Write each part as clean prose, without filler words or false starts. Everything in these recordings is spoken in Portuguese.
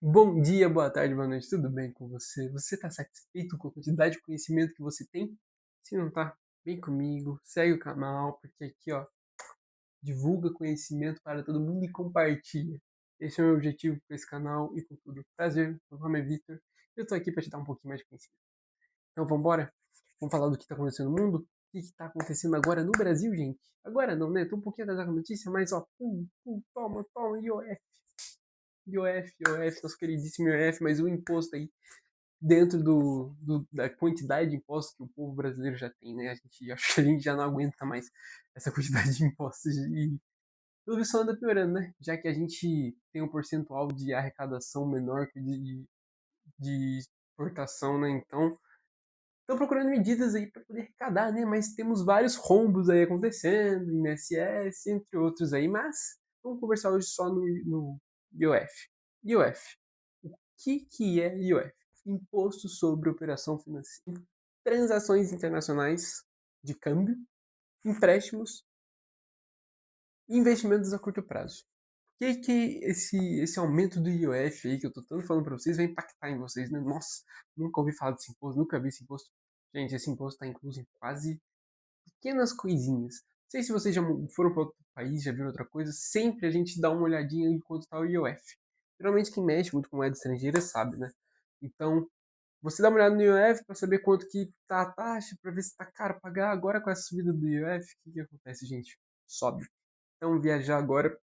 Bom dia, boa tarde, boa noite, tudo bem com você? Você está satisfeito com a quantidade de conhecimento que você tem? Se não tá, vem comigo, segue o canal, porque aqui, ó, divulga conhecimento para todo mundo e compartilha. Esse é o meu objetivo com esse canal e com tudo. Prazer, meu nome é Victor, eu tô aqui para te dar um pouquinho mais de conhecimento. Então vambora? Vamos falar do que tá acontecendo no mundo? O que tá acontecendo agora no Brasil, gente? Agora não, né? Tô um pouquinho atrasado com a notícia, mas ó, toma, IOF. IOF, nosso queridíssimo IOF, mas o imposto aí dentro da quantidade de impostos que o povo brasileiro já tem, né? Acho que a gente já não aguenta mais essa quantidade de impostos e tudo isso anda piorando, né? Já que a gente tem um percentual de arrecadação menor que de exportação, né? Então, estão procurando medidas aí para poder arrecadar, né? Mas temos vários rombos aí acontecendo, INSS, entre outros aí, mas vamos conversar hoje só no IOF. IOF. O que é IOF? Imposto sobre Operação Financeira, transações internacionais de câmbio, empréstimos e investimentos a curto prazo. O que esse aumento do IOF aí que eu tô tanto falando para vocês vai impactar em vocês, né? Nossa, nunca ouvi falar desse imposto, nunca vi esse imposto. Gente, esse imposto está incluso em quase pequenas coisinhas. Não sei se vocês já foram para outro país, já viram outra coisa, sempre a gente dá uma olhadinha em quanto está o IOF. Geralmente quem mexe muito com moeda estrangeira sabe, né? Então, você dá uma olhada no IOF para saber quanto que tá a taxa, para ver se tá caro pagar. Agora com essa subida do IOF, o que acontece, gente? Sobe. Então viajar agora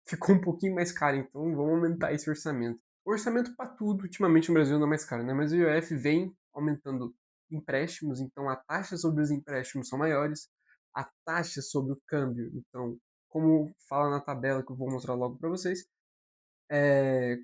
ficou um pouquinho mais caro, então vamos aumentar esse orçamento. O orçamento para tudo, ultimamente no Brasil não é mais caro, né? Mas o IOF vem aumentando empréstimos, então a taxa sobre os empréstimos são maiores, a taxa sobre o câmbio, então, como fala na tabela que eu vou mostrar logo para vocês,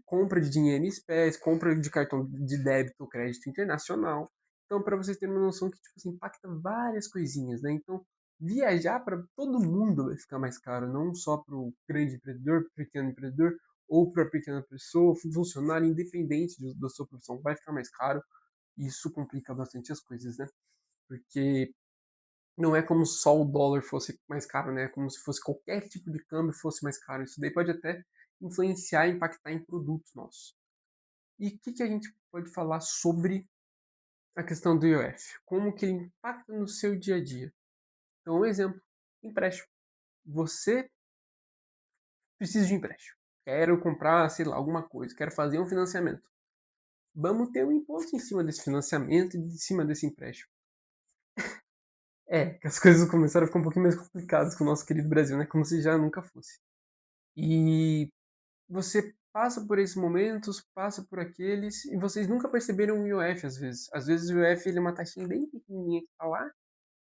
compra de dinheiro em espécie, compra de cartão de débito ou crédito internacional. Então, para vocês terem uma noção que tipo, assim, impacta várias coisinhas, né? Então, viajar para todo mundo vai ficar mais caro, não só para o grande empreendedor, para o pequeno empreendedor, ou para a pequena pessoa, funcionário independente da sua profissão, vai ficar mais caro. E isso complica bastante as coisas, né? Porque não é como só o dólar fosse mais caro, né? É como se fosse qualquer tipo de câmbio fosse mais caro. Isso daí pode até influenciar e impactar em produtos nossos. E o que a gente pode falar sobre a questão do IOF? Como que ele impacta no seu dia a dia? Então, um exemplo, empréstimo. Você precisa de empréstimo. Quero comprar, sei lá, alguma coisa, quero fazer um financiamento. Vamos ter um imposto em cima desse financiamento e em cima desse empréstimo. Que as coisas começaram a ficar um pouquinho mais complicadas com o nosso querido Brasil, né? Como se já nunca fosse. E você passa por esses momentos, passa por aqueles, e vocês nunca perceberam o IOF às vezes. Às vezes o IOF ele é uma taxinha bem pequenininha que tá lá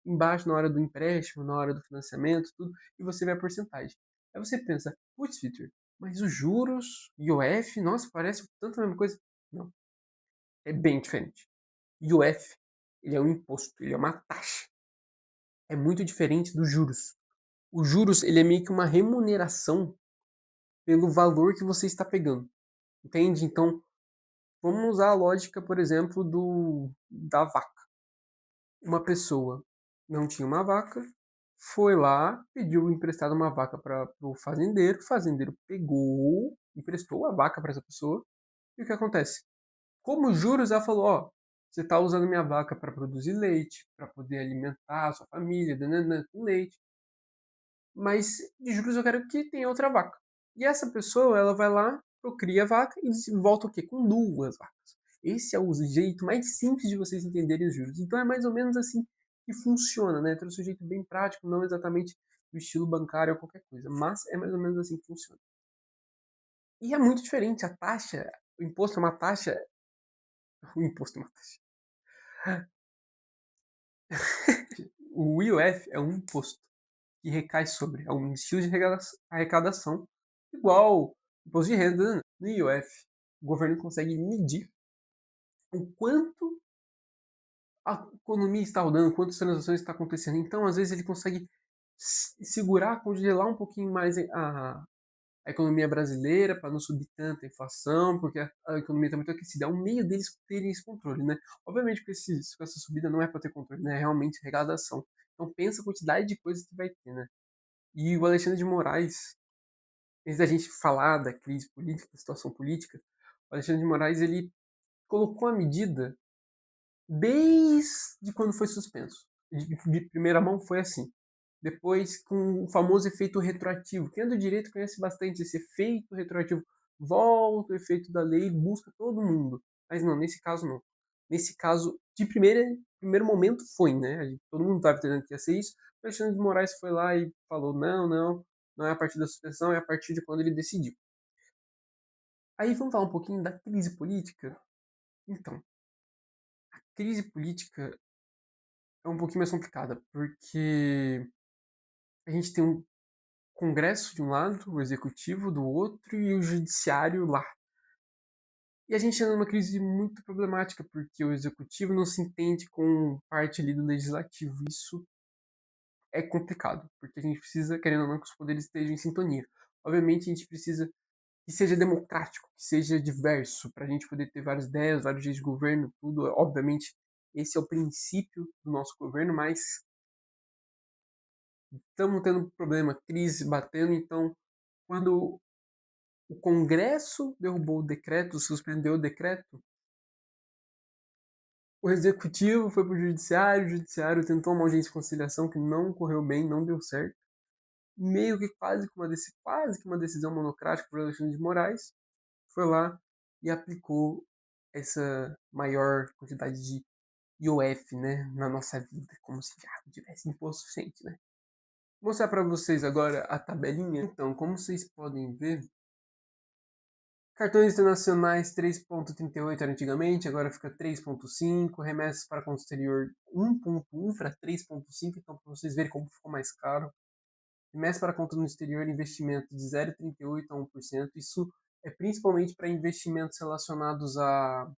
embaixo na hora do empréstimo, na hora do financiamento, tudo, e você vê a porcentagem. Aí você pensa, putz, Victor, mas os juros, IOF, nossa, parece tanto a mesma coisa. Não, é bem diferente. IOF, ele é um imposto, ele é uma taxa. É muito diferente dos juros. Os juros, ele é meio que uma remuneração pelo valor que você está pegando. Entende? Então, vamos usar a lógica, por exemplo, da vaca. Uma pessoa não tinha uma vaca, foi lá, pediu emprestado uma vaca para o fazendeiro pegou, emprestou a vaca para essa pessoa, e o que acontece? Como juros, ela falou, ó, você está usando minha vaca para produzir leite, para poder alimentar a sua família, com leite, mas de juros eu quero que tenha outra vaca. E essa pessoa, ela vai lá, procria a vaca e volta o quê? Com duas vacas. Esse é o jeito mais simples de vocês entenderem os juros. Então é mais ou menos assim que funciona, né? Trouxe um jeito bem prático, não exatamente do estilo bancário ou qualquer coisa, mas é mais ou menos assim que funciona. E é muito diferente a taxa, o imposto é uma taxa, o imposto é uma taxa. O IOF é um imposto que recai sobre algum estilo de arrecadação, igual imposto de renda. No IOF, o governo consegue medir o quanto a economia está rodando, quantas transações está acontecendo. Então, às vezes, ele consegue segurar, congelar um pouquinho mais a economia brasileira para não subir tanta inflação, porque a economia está muito aquecida. É um meio deles terem esse controle, né? Obviamente, com essa subida não é para ter controle, né? É realmente arrecadação. Então, pensa a quantidade de coisas que vai ter, né? E o Alexandre de Moraes, antes da gente falar da crise política, da situação política, O Alexandre de Moraes, ele colocou a medida desde quando foi suspenso. De primeira mão foi assim. Depois, com o famoso efeito retroativo. Quem é do direito conhece bastante esse efeito retroativo. Volta o efeito da lei, busca todo mundo. Mas não, nesse caso não. Nesse caso, de primeiro momento foi, né? Todo mundo estava entendendo que ia ser isso. O Alexandre de Moraes foi lá e falou: não, não, não é a partir da suspensão, é a partir de quando ele decidiu. Aí vamos falar um pouquinho da crise política. Então, a crise política é um pouquinho mais complicada, porque a gente tem um Congresso de um lado, o Executivo do outro e o Judiciário lá. E a gente anda numa crise muito problemática, porque o Executivo não se entende com parte ali do Legislativo. Isso é complicado, porque a gente precisa, querendo ou não, que os poderes estejam em sintonia. Obviamente, a gente precisa que seja democrático, que seja diverso, para a gente poder ter várias ideias, vários jeitos de governo, tudo. Obviamente, esse é o princípio do nosso governo, mas estamos tendo problema, crise batendo, então quando o Congresso derrubou o decreto, suspendeu o decreto, o Executivo foi para o Judiciário tentou uma audiência de conciliação que não correu bem, não deu certo, meio que quase que uma decisão monocrática por Alexandre de Moraes, foi lá e aplicou essa maior quantidade de IOF, né, na nossa vida, como se já não tivesse imposto suficiente, né? Vou mostrar para vocês agora a tabelinha. Então, como vocês podem ver, cartões internacionais 3,38 era antigamente, agora fica 3,5. Remessas para conta exterior 1,1 para 3,5. Então, para vocês verem como ficou mais caro. Remessas para conta no exterior, investimento de 0,38 a 1%. Isso é principalmente para investimentos relacionados a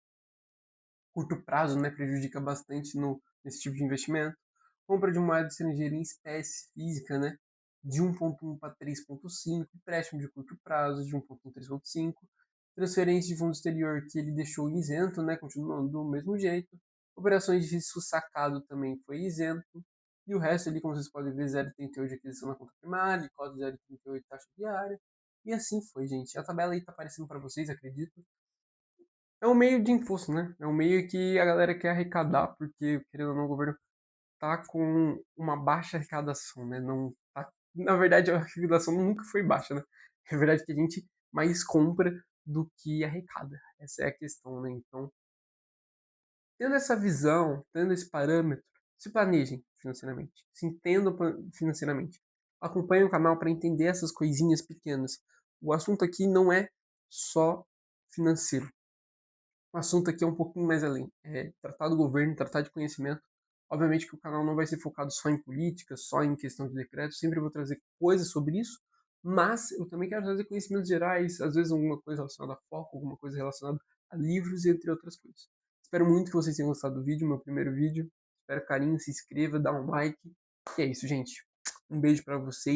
curto prazo, né? Prejudica bastante nesse tipo de investimento. Compra de moeda estrangeira em espécie física, né? De 1,1 para 3,5. Empréstimo de curto prazo de 1,1 a 3,5. Transferência de fundo exterior que ele deixou isento, né? Continuando do mesmo jeito. Operações de risco sacado também foi isento. E o resto ali, como vocês podem ver, 0,38 de aquisição na conta primária, cota 0,38 taxa diária. E assim foi, gente. A tabela aí tá aparecendo para vocês, acredito. É um meio de imposto, né? É um meio que a galera quer arrecadar, porque, querendo ou não, o governo tá com uma baixa arrecadação, né? Não tá... Na verdade, a arrecadação nunca foi baixa, né? É verdade que a gente mais compra do que arrecada. Essa é a questão, né? Então, tendo essa visão, tendo esse parâmetro, se planejem financeiramente, se entendam financeiramente. Acompanhem o canal para entender essas coisinhas pequenas. O assunto aqui não é só financeiro. O assunto aqui é um pouquinho mais além. É tratar do governo, tratar de conhecimento. Obviamente que o canal não vai ser focado só em política, só em questão de decreto. Sempre vou trazer coisas sobre isso. Mas eu também quero trazer conhecimentos gerais, às vezes alguma coisa relacionada a foco, alguma coisa relacionada a livros, entre outras coisas. Espero muito que vocês tenham gostado do vídeo, meu primeiro vídeo. Espero carinho, se inscreva, dá um like. E é isso, gente. Um beijo para vocês.